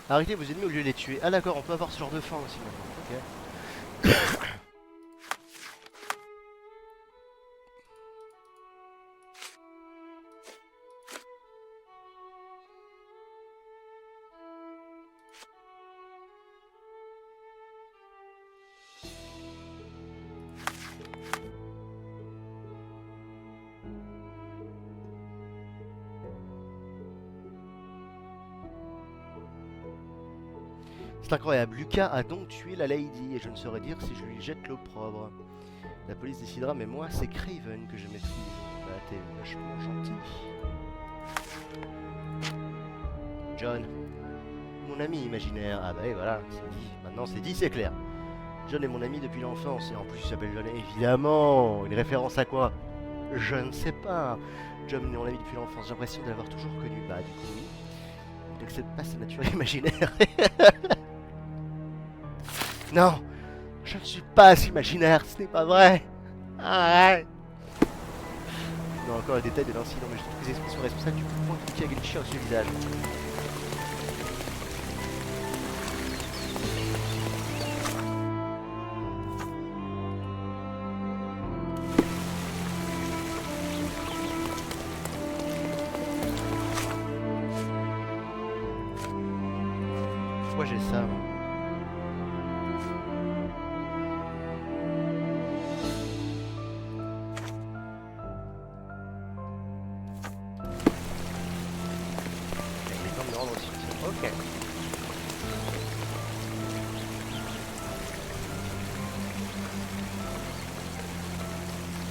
Arrêtez vos ennemis au lieu de les tuer. Ah d'accord, on peut avoir ce genre de fin aussi maintenant. Ok. C'est incroyable, Lucas a donc tué la lady et je ne saurais dire si je lui jette l'opprobre. La police décidera, mais moi c'est Craven que je maîtrise. Bah t'es vachement gentil. John, mon ami imaginaire. Ah bah oui voilà, c'est dit. Maintenant c'est dit, c'est clair. John est mon ami depuis l'enfance et en plus il s'appelle John. Évidemment, une référence à quoi? Je ne sais pas. John est mon ami depuis l'enfance, j'ai l'impression de l'avoir toujours connu. Bah du coup oui. Il n'accepte pas sa nature imaginaire. Non, je ne suis pas imaginaire, ce n'est pas vrai. Arrête. Non, encore un détail de l'incident, mais je trouve que les esprits sont responsables du coup de poing qui a glitché sur le visage. Pourquoi j'ai ça moi? Ok.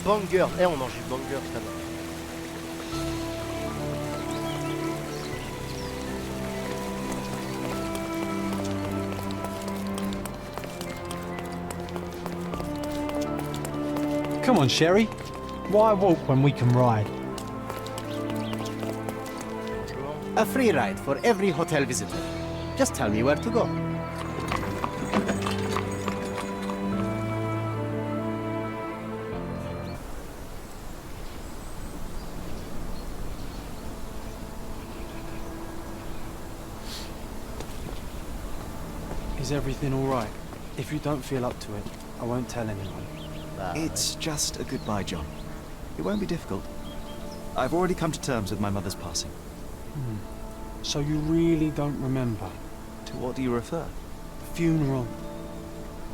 Banger. Eh, on mange du banger, ça va. Come on, Sherry. Why walk when we can ride? Bonjour. A free ride for every hotel visitor. Just tell me where to go. Is everything all right? If you don't feel up to it, I won't tell anyone. Bah, It's just a goodbye, John. It won't be difficult. I've already come to terms with my mother's passing. So you really don't remember? To what do you refer? The funeral.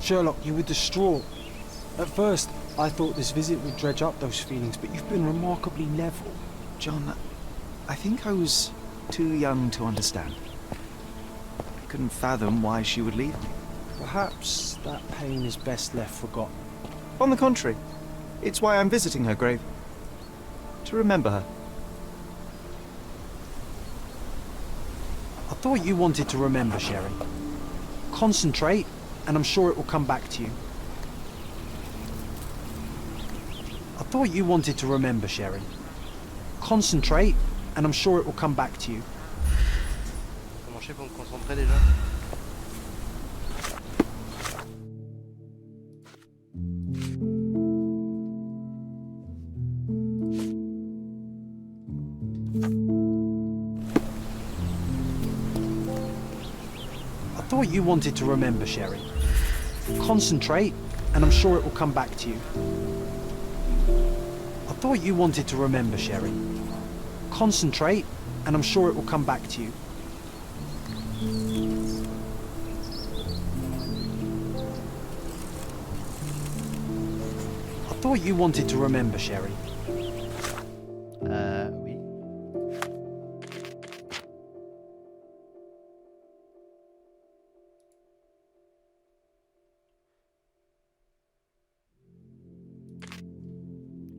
Sherlock, you were distraught. At first, I thought this visit would dredge up those feelings, but you've been remarkably level. John, I think I was too young to understand. I couldn't fathom why she would leave me. Perhaps that pain is best left forgotten. On the contrary, it's why I'm visiting her grave. To remember her. I thought you wanted to remember, Sherry. Concentrate, and I'm sure it will come back to you. I thought you wanted to remember, Sherry. Concentrate, and I'm sure it will come back to you. comment je fais pour me concentrer déjà? I thought you wanted to remember, Sherry. Concentrate, and I'm sure it will come back to you. I thought you wanted to remember, Sherry. Concentrate, and I'm sure it will come back to you. I thought you wanted to remember, Sherry. Oui.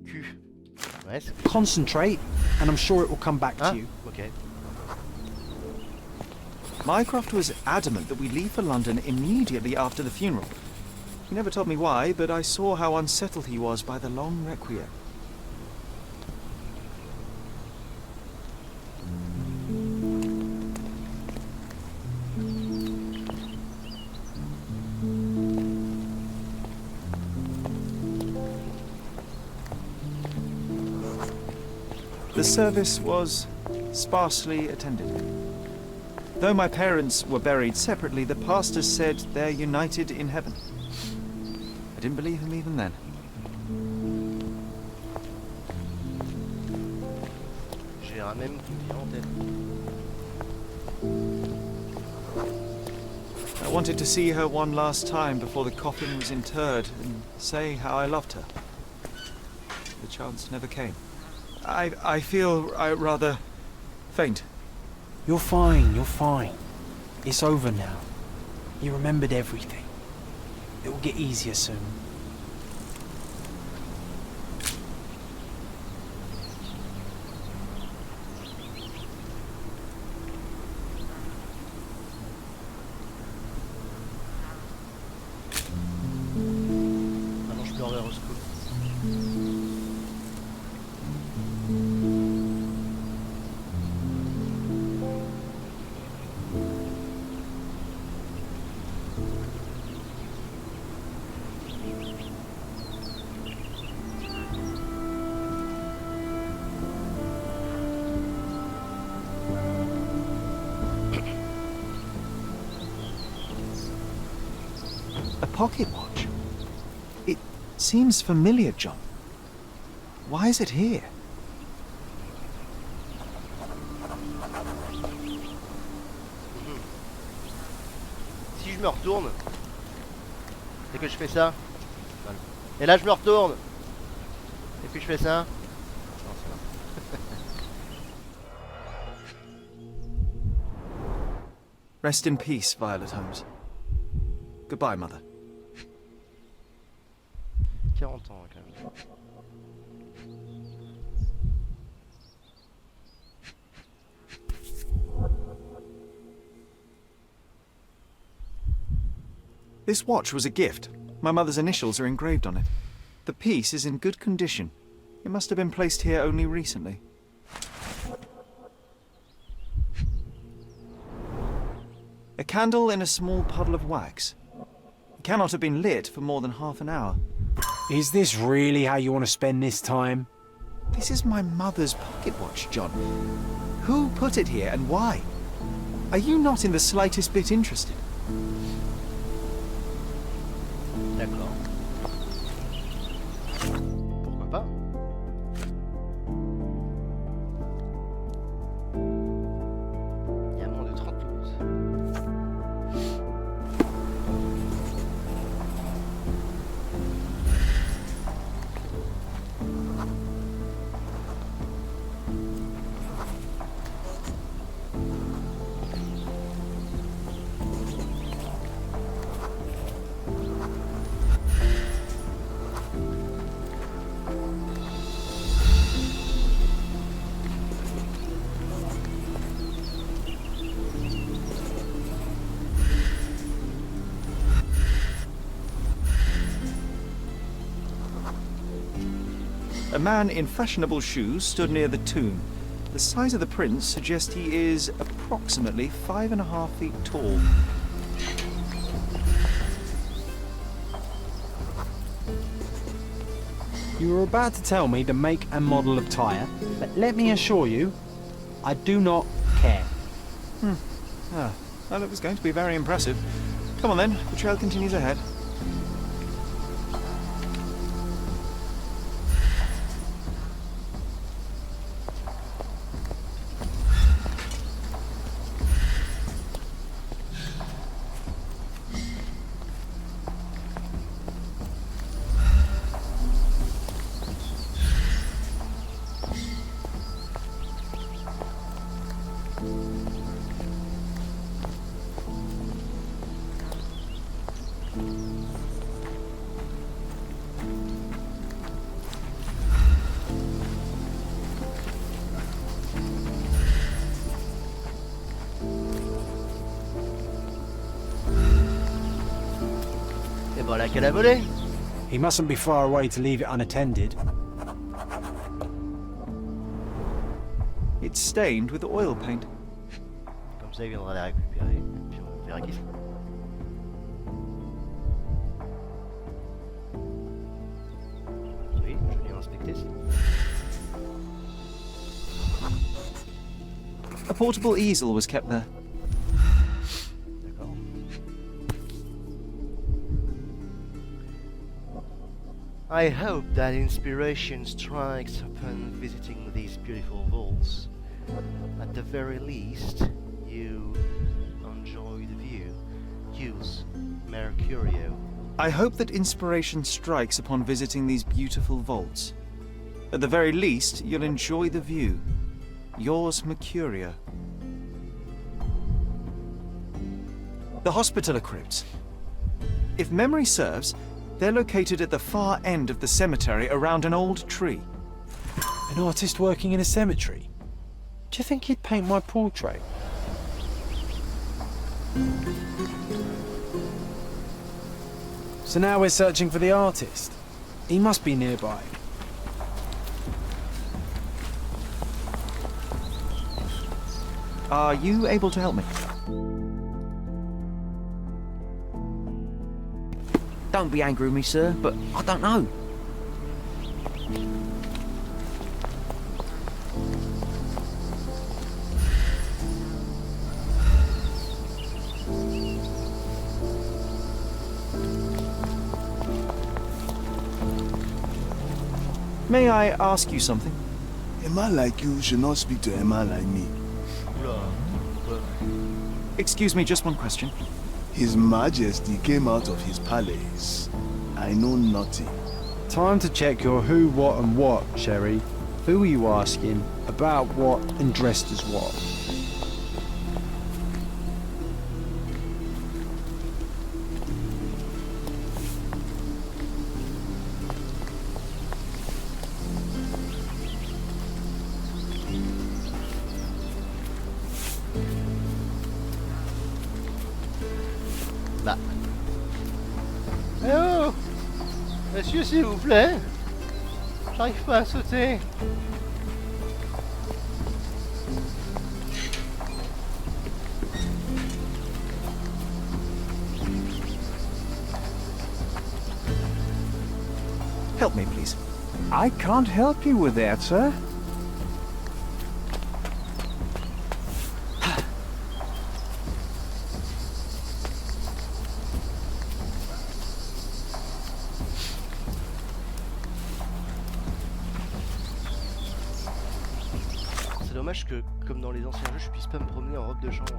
Q. Ouais, c'est... Concentrate, and I'm sure it will come back Ah, to you. ok. Mycroft was adamant that we leave for London immediately after the funeral. He never told me why, but I saw how unsettled he was by the long requiem. The service was sparsely attended. Though my parents were buried separately, the pastor said they're united in heaven. I didn't believe him even then. J'ai un même qui me vient en tête. I wanted to see her one last time before the coffin was interred and say how I loved her. The chance never came. I feel rather faint. You're fine, you're fine. It's over now. You remembered everything. It will get easier soon. Maintenant je pleurerai au secours. A pocket watch? It seems familiar, John. Why is it here? Si je me retourne et que je fais ça, voilà. Et là je me retourne et puis je fais ça. Non, ça va. Rest in peace, Violet Holmes. Goodbye, Mother. 40 ans quand même. This watch was a gift. My mother's initials are engraved on it. The piece is in good condition. It must have been placed here only recently. A candle in a small puddle of wax. It cannot have been lit for more than half an hour. Is this really how you want to spend this time? This is my mother's pocket watch, John. Who put it here and why? Are you not in the slightest bit interested? D'accord. Pourquoi pas? Il y a moins de 30 minutes. A man in fashionable shoes stood near the tomb. The size of the prints suggest he is approximately 5.5 feet tall. You were about to tell me the make and model of tyre, but let me assure you, I do not care. Well, it was going to be very impressive. Come on then, the trail continues ahead. Et voilà qu'elle a volé. He mustn't be far away to leave it unattended. It's stained with oil paint. Comme ça il viendra la récupérer. Puis on verra qui c'est. Oui, je viens inspecter ça. A portable easel was kept there. I hope that inspiration strikes upon visiting these beautiful vaults. At the very least, you enjoy the view. Use Mercurio. I hope that inspiration strikes upon visiting these beautiful vaults. At the very least, you'll enjoy the view. Yours, Mercurio. The Hospitaller Crypts. If memory serves, they're located at the far end of the cemetery around an old tree. An artist working in a cemetery? Do you think he'd paint my portrait? So now we're searching for the artist. He must be nearby. Are you able to help me? Don't be angry with me, sir, but I don't know. May I ask you something? A man like you should not speak to a man like me. Excuse me, just one question. His Majesty came out of his palace. I know nothing. Time to check your who, what and what, Sherry. Who are you asking, about what and dressed as what? Bah. Eh oh! Monsieur, s'il vous plaît. J'arrive pas à sauter. Help me, please. I can't help you with that, sir. C'est dommage que, comme dans les anciens jeux, je puisse pas me promener en robe de chambre.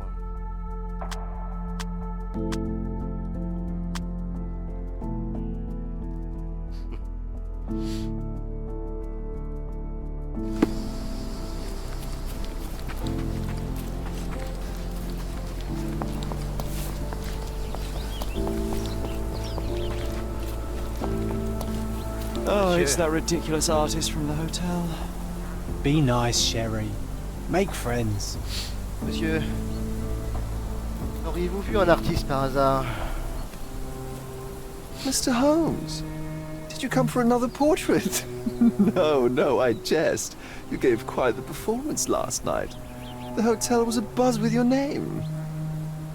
Oh, it's that ridiculous artist from the hotel. Be nice, Sherry. Make friends. Monsieur, auriez-vous vu un artiste par hasard? Mr. Holmes, did you come for another portrait? No, I jest. You gave quite the performance last night. The hotel was abuzz with your name.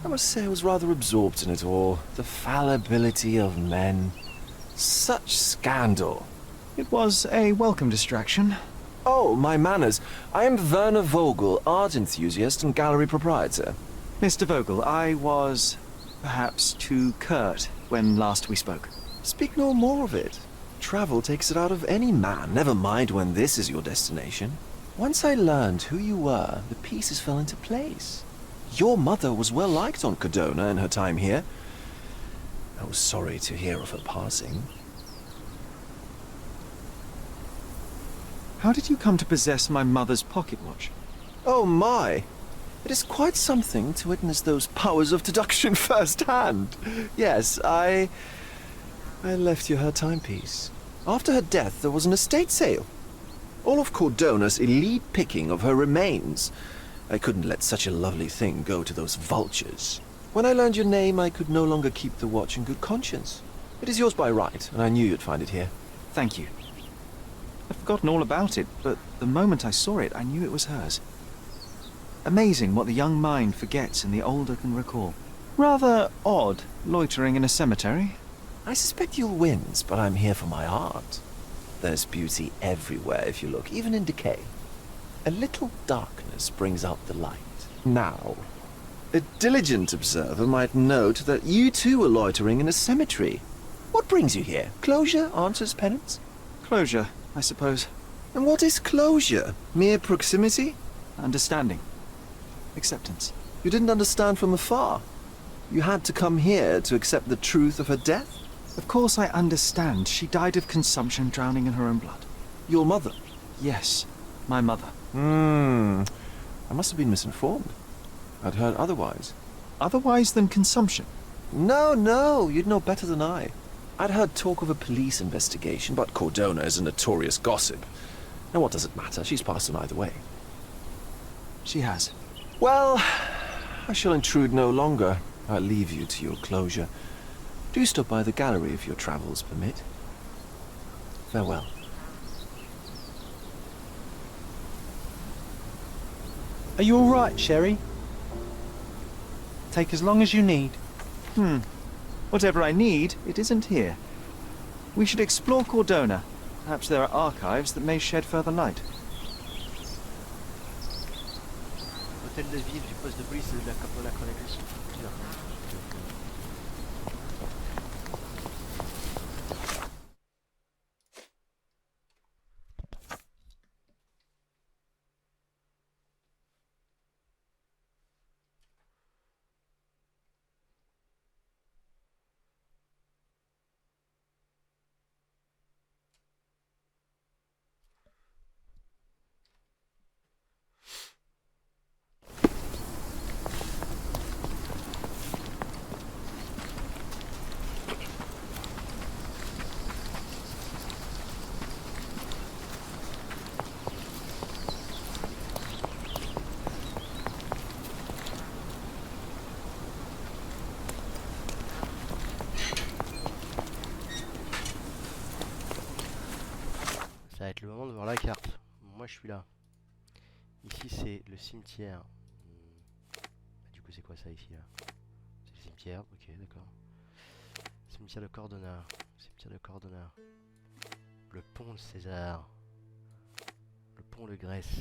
I must say I was rather absorbed in it all. The fallibility of men. Such scandal. It was a welcome distraction. Oh, my manners. I am Werner Vogel, art enthusiast and gallery proprietor. Mr. Vogel, I was perhaps too curt when last we spoke. Speak no more of it. Travel takes it out of any man, never mind when this is your destination. Once I learned who you were, the pieces fell into place. Your mother was well liked on Cadona in her time here. I was sorry to hear of her passing. How did you come to possess my mother's pocket watch? Oh my! It is quite something to witness those powers of deduction firsthand. Yes, I left you her timepiece. After her death, there was an estate sale. All of Cordona's elite picking of her remains. I couldn't let such a lovely thing go to those vultures. When I learned your name, I could no longer keep the watch in good conscience. It is yours by right, and I knew you'd find it here. Thank you. I'd forgotten all about it, but the moment I saw it, I knew it was hers. Amazing what the young mind forgets and the older can recall. Rather odd, loitering in a cemetery. I suspect you'll win, but I'm here for my art. There's beauty everywhere if you look, even in decay. A little darkness brings out the light. Now, a diligent observer might note that you too are loitering in a cemetery. What brings you here? Closure, answers, penance? Closure, I suppose. And what is closure? Mere proximity? Understanding. Acceptance. You didn't understand from afar. You had to come here to accept the truth of her death? Of course I understand. She died of consumption, drowning in her own blood. Your mother? Yes, my mother. I must have been misinformed. I'd heard otherwise. Otherwise than consumption? No, you'd know better than I. I'd heard talk of a police investigation, but Cordona is a notorious gossip. And what does it matter? She's passed on either way. She has. Well, I shall intrude no longer. I'll leave you to your closure. Do stop by the gallery if your travels permit. Farewell. Are you all right, Sherry? Take as long as you need. Whatever I need, it isn't here. We should explore Cordona. Perhaps there are archives that may shed further light. Hôtel de ville du poste de police de la chronicles. Ça va être le moment de voir la carte. Moi je suis là. Ici c'est le cimetière. Du coup c'est quoi ça ici là? C'est le cimetière, ok d'accord. Cimetière de Cordona. Cimetière de Cordona. Le pont de César. Le pont de Grèce.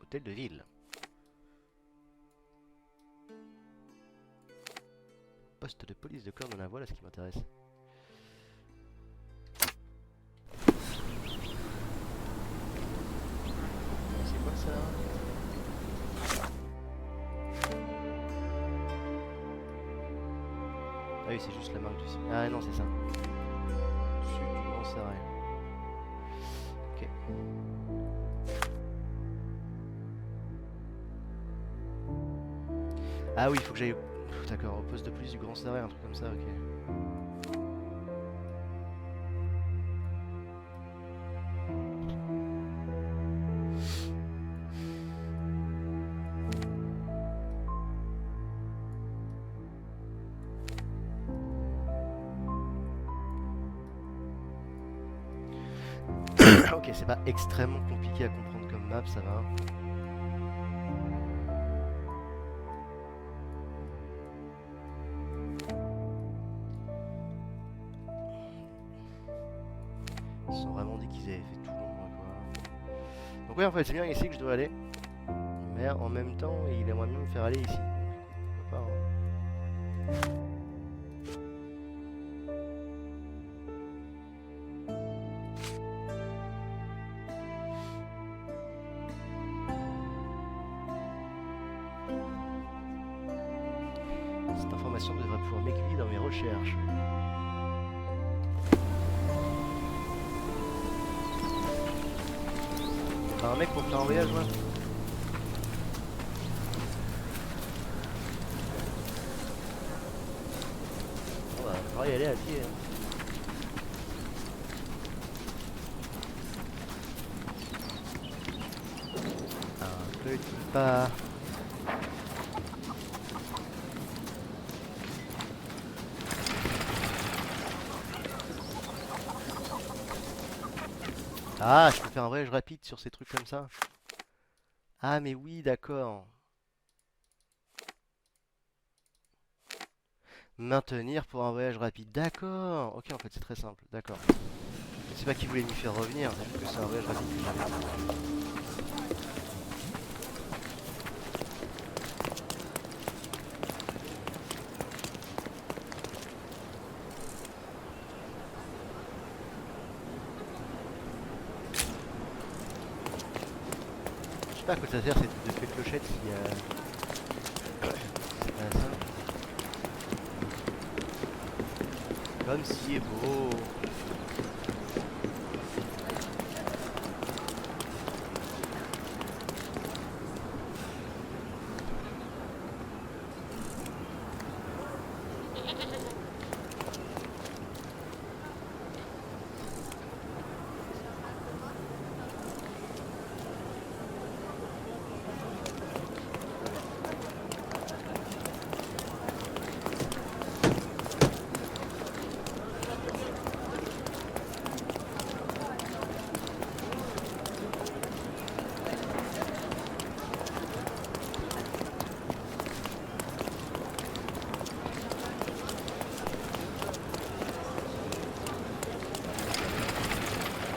Hôtel de ville. Poste de police de Cordona, voilà ce qui m'intéresse. C'est quoi ça? Ah oui, c'est juste la marque du site. Ah non, c'est ça. Sud du Grand Serré. Ok. Ah oui, il faut que j'aille... D'accord, au poste de police du Grand Serré, un truc comme ça, ok. Ok, c'est pas extrêmement compliqué à comprendre comme map, ça va. Ils se sont vraiment dit qu'ils avaient fait tout l'ombre quoi. Donc ouais en fait c'est bien ici que je dois aller. Mais en même temps il aimerait bien me faire aller ici. Donc, pourquoi pas, hein. Cette information devrait pouvoir m'aiguiller dans mes recherches. T'as un mec pour faire un voyage, moi? On va pouvoir y aller à pied. Hein. Un petit pas. Ah, je peux faire un voyage rapide sur ces trucs comme ça. Ah, mais oui, d'accord. Maintenir pour un voyage rapide. D'accord. Ok, en fait, c'est très simple. D'accord. Je sais pas qui voulait m'y faire revenir. C'est juste que c'est un voyage rapide que j'avais. pas à quoi ça sert cette de clochette si c'est pas ça. Comme si est beau.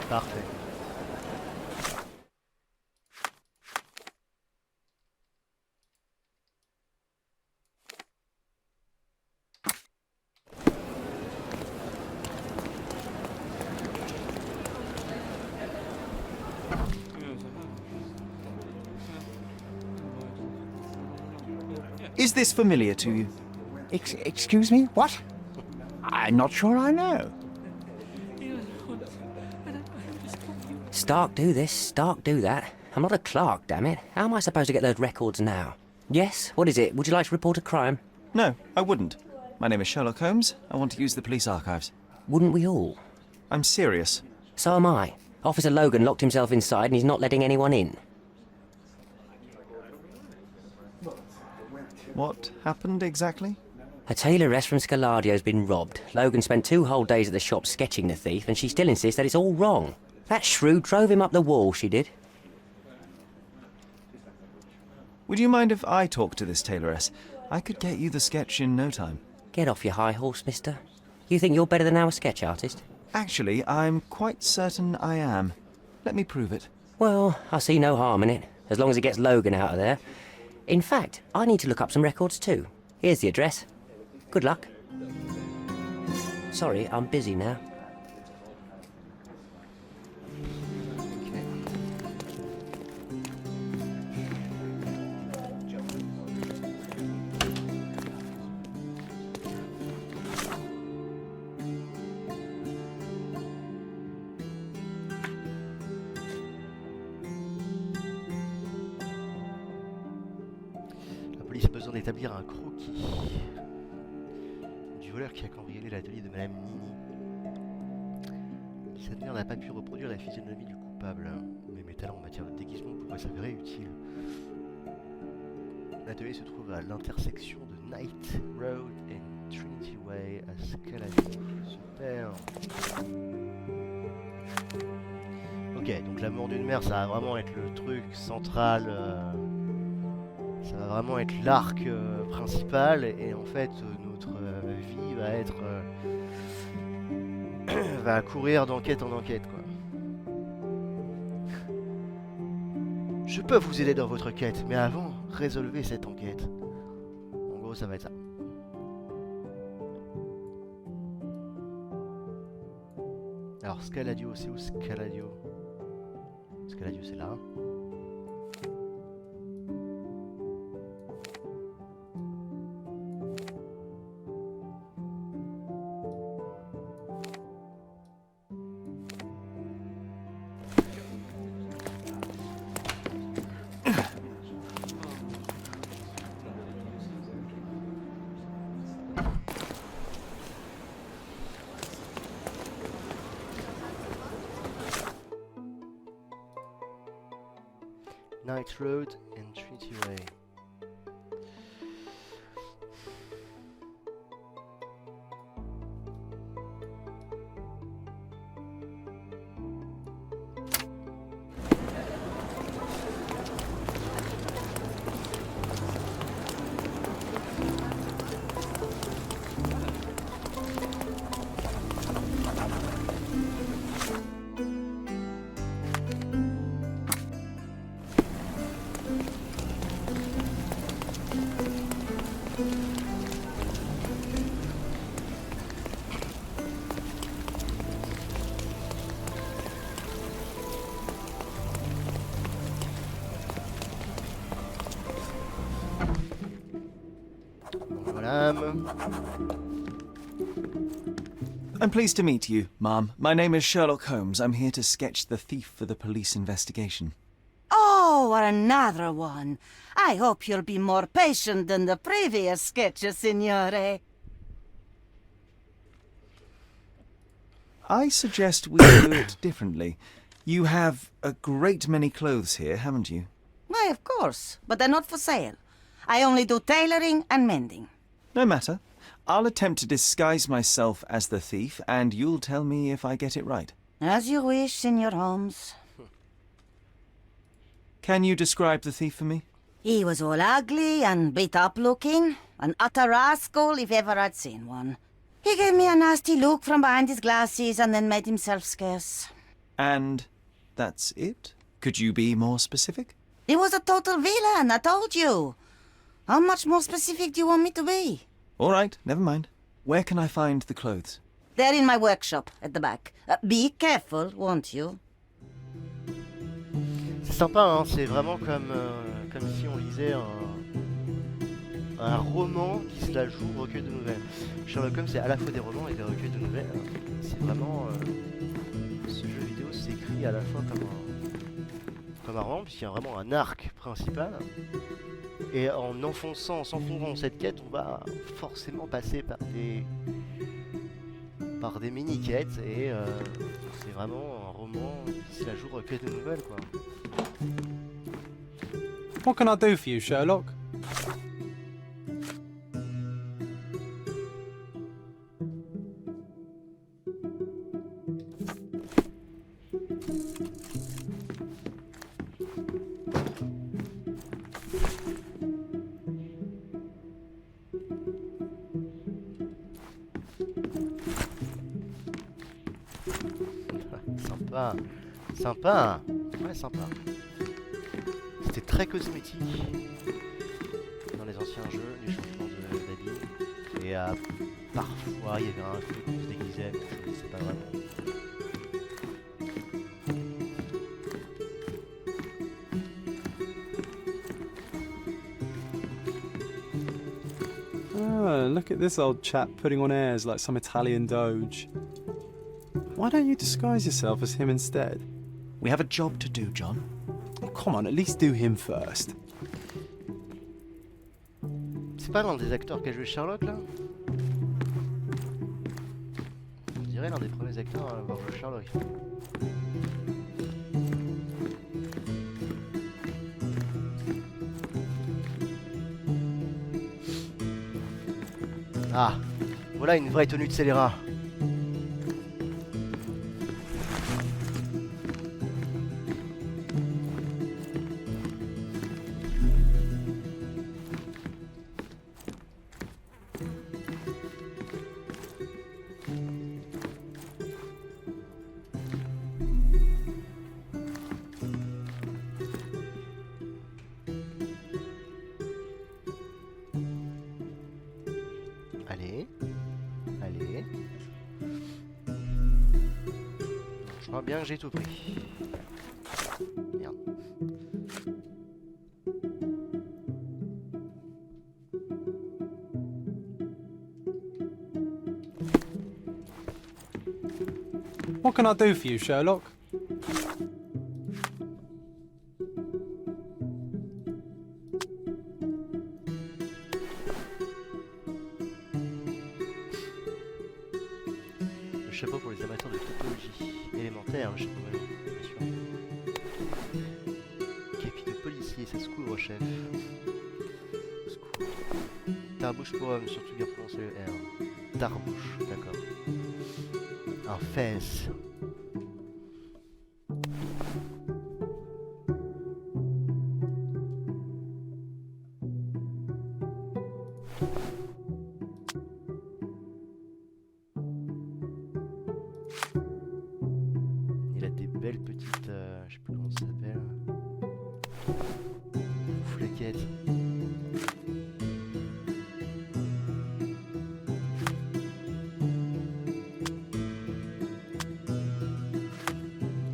Parfait. Is this familiar to you? Excuse me? What? I'm not sure I know. Stark do this, Stark do that. I'm not a clerk, damn it. How am I supposed to get those records now? Yes? What is it? Would you like to report a crime? No, I wouldn't. My name is Sherlock Holmes. I want to use the police archives. Wouldn't we all? I'm serious. So am I. Officer Logan locked himself inside and he's not letting anyone in. What happened exactly? A tailoress from Scaladio's been robbed. Logan spent 2 whole days at the shop sketching the thief and she still insists that it's all wrong. That shrew drove him up the wall, she did. Would you mind if I talk to this tailoress? I could get you the sketch in no time. Get off your high horse, mister. You think you're better than our sketch artist? Actually, I'm quite certain I am. Let me prove it. Well, I see no harm in it, as long as it gets Logan out of there. In fact, I need to look up some records too. Here's the address. Good luck. Sorry, I'm busy now. La police a besoin d'établir un croquis du voleur qui a cambriolé l'atelier de Madame Nini. Cette dernière n'a pas pu reproduire la physionomie du coupable, mais mes talents en matière de déguisement pourraient s'avérer utiles. L'atelier se trouve à l'intersection de Knight Road et Trinity Way à Scalavie. Super. Ok, donc la mort d'une mère, ça va vraiment être le truc central. Ça va vraiment être l'arc principal et en fait notre vie va être va courir d'enquête en enquête quoi. Je peux vous aider dans votre quête, mais avant, résolvez cette enquête. En gros, ça va être ça. Alors Scaladio, c'est où Scaladio? Scaladio c'est là. Knight Road and Trinity Way. madame. I'm pleased to meet you, ma'am. My name is Sherlock Holmes. I'm here to sketch the thief for the police investigation. Oh, another one. I hope you'll be more patient than the previous sketches, signore. I suggest we do it differently. You have a great many clothes here, haven't you? Why, of course, but they're not for sale. I only do tailoring and mending. No matter. I'll attempt to disguise myself as the thief, and you'll tell me if I get it right. As you wish, Signor Holmes. Can you describe the thief for me? He was all ugly and beat-up looking, an utter rascal if ever I'd seen one. He gave me a nasty look from behind his glasses and then made himself scarce. And that's it? Could you be more specific? He was a total villain, I told you. How much more specific do you want me to be? All right, never mind. Where can I find the clothes? They're in my workshop, at the back. Be careful, won't you? C'est sympa, hein, c'est vraiment comme si on lisait un roman qui se la joue recueil de nouvelles. Sherlock Holmes, c'est à la fois des romans et des recueils de nouvelles. C'est vraiment... ce jeu vidéo s'écrit à la fois comme un roman, puisqu'il y a vraiment un arc principal. Et en s'enfonçant dans cette quête, on va forcément passer par des mini-quêtes. Et c'est vraiment un roman qui se la joue recueil de nouvelles, quoi. What can I do for you, Sherlock? Sympa, sympa, ouais, sympa. C'était très cosmétique dans les anciens jeux, les changements d'habits. Et parfois il y avait un truc qui se déguisait, mais je sais pas vraiment. Ah, look at this old chap putting on airs like some Italian doge. Why don't you disguise yourself as him instead? We have a job to do, John. Oh, come on, at least do him first. C'est pas l'un des acteurs qui a joué Sherlock là? On dirait l'un des premiers acteurs à avoir joué Sherlock. Ah, voilà une vraie tenue de scélérat. Allez, allez. Je crois bien que j'ai tout pris. Merde. What can I do for you, Sherlock? Le chapeau pour les amateurs de topologie élémentaire, le chapeau ballon, bien sûr. Képi de policier, ça se couvre, chef. Ça se couvre. Tarbouche pour homme, surtout bien prononcer le R. Tarbouche, d'accord. Un FAIS. Il a des belles petites... je sais plus comment ça s'appelle. Flequettes.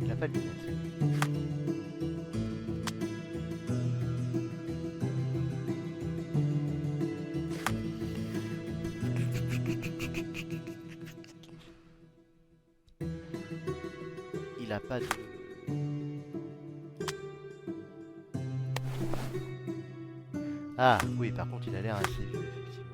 Il a pas de lunettes. pas de... Ah, oui, par contre, il a l'air assez vieux, effectivement.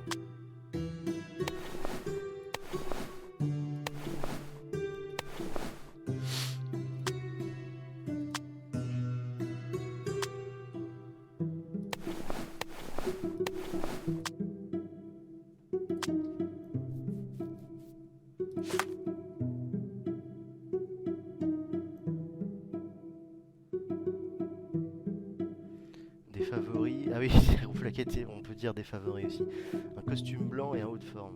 Des favoris. Ah oui, la quête, on peut dire des favoris aussi. Un costume blanc et un haut de forme.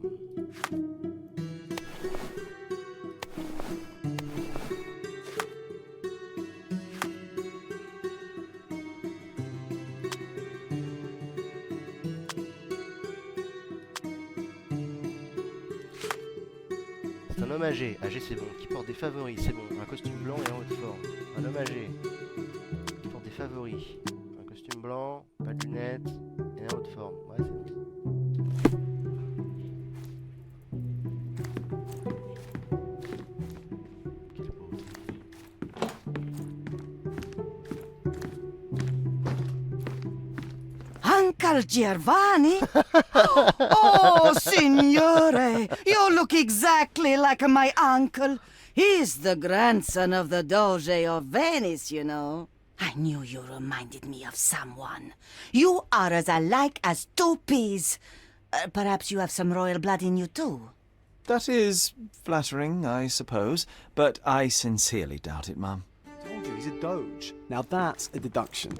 C'est un homme âgé. Âgé, c'est bon. Qui porte des favoris, c'est bon. Un costume blanc et un haut de forme. Un homme âgé. Qui porte des favoris. Un costume blanc, pas de lunettes et un haut de forme. Ouais, c'est bon. Quelle beauté. Uncle Giovanni? Oh, signore, you look exactly like my uncle. He's the grandson of the Doge of Venice, you know. I knew you reminded me of someone. You are as alike as two peas. Perhaps you have some royal blood in you too. That is flattering, I suppose, but I sincerely doubt it, Mum. I told you, he's a doge. Now that's a deduction.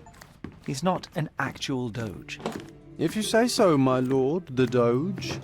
He's not an actual doge. If you say so, my lord, the doge.